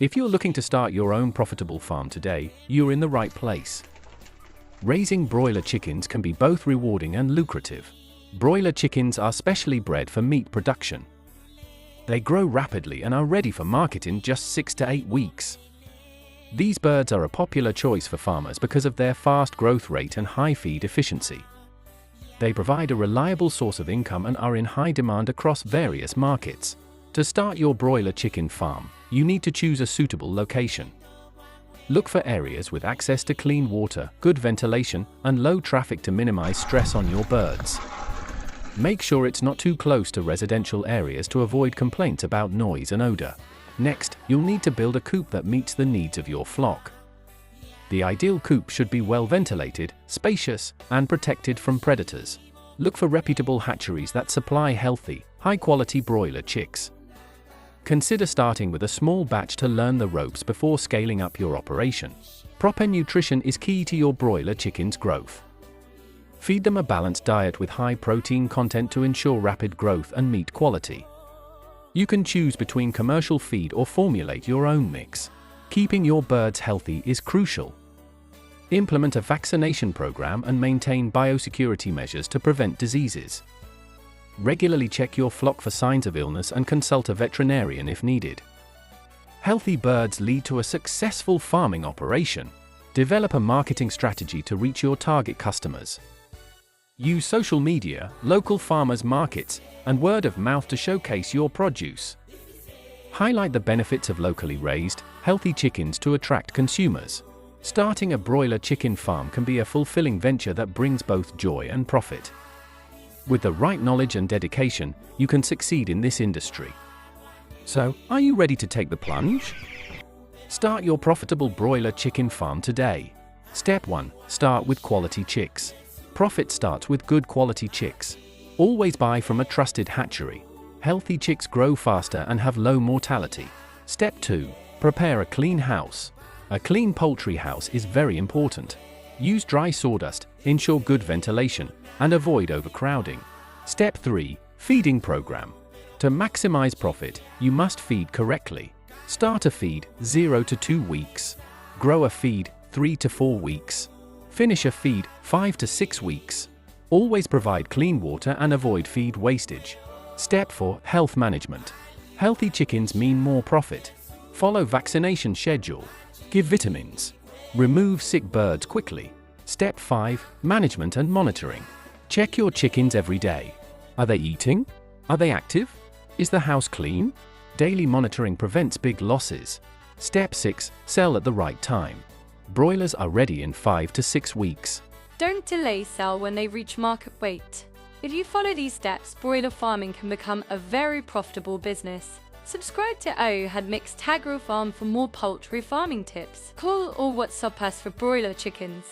If you're looking to start your own profitable farm today, you're in the right place. Raising broiler chickens can be both rewarding and lucrative. Broiler chickens are specially bred for meat production. They grow rapidly and are ready for market in just 6 to 8 weeks. These birds are a popular choice for farmers because of their fast growth rate and high feed efficiency. They provide a reliable source of income and are in high demand across various markets. To start your broiler chicken farm, you need to choose a suitable location. Look for areas with access to clean water, good ventilation, and low traffic to minimize stress on your birds. Make sure it's not too close to residential areas to avoid complaints about noise and odor. Next, you'll need to build a coop that meets the needs of your flock. The ideal coop should be well ventilated, spacious, and protected from predators. Look for reputable hatcheries that supply healthy, high-quality broiler chicks. Consider starting with a small batch to learn the ropes before scaling up your operation. Proper nutrition is key to your broiler chickens' growth. Feed them a balanced diet with high protein content to ensure rapid growth and meat quality. You can choose between commercial feed or formulate your own mix. Keeping your birds healthy is crucial. Implement a vaccination program and maintain biosecurity measures to prevent diseases. Regularly check your flock for signs of illness and consult a veterinarian if needed. Healthy birds lead to a successful farming operation. Develop a marketing strategy to reach your target customers. Use social media, local farmers markets, and word of mouth to showcase your produce. Highlight the benefits of locally raised, healthy chickens to attract consumers. Starting a broiler chicken farm can be a fulfilling venture that brings both joy and profit. With the right knowledge and dedication, you can succeed in this industry. So, are you ready to take the plunge? Start your profitable broiler chicken farm today. Step 1. Start with quality chicks. Profit starts with good quality chicks. Always buy from a trusted hatchery. Healthy chicks grow faster and have low mortality. Step 2. Prepare a clean house. A clean poultry house is very important. Use dry sawdust, ensure good ventilation, and avoid overcrowding. Step 3. Feeding program. To maximize profit, you must feed correctly. Start a feed 0 to 2 weeks. Grow a feed 3 to 4 weeks. Finish a feed 5 to 6 weeks. Always provide clean water and avoid feed wastage. Step 4. Health management. Healthy chickens mean more profit. Follow vaccination schedule. Give vitamins. Remove sick birds quickly. Step 5. Management and monitoring. Check your chickens every day. Are they eating? Are they active? Is the house clean? Daily monitoring prevents big losses. Step 6. Sell at the right time. Broilers are ready in 5 to 6 weeks. Don't delay sell when they reach market weight. If you follow these steps, broiler farming can become a very profitable business. Subscribe to OHAD Mixed Agro Farm for more poultry farming tips. Call or WhatsApp us for broiler chickens.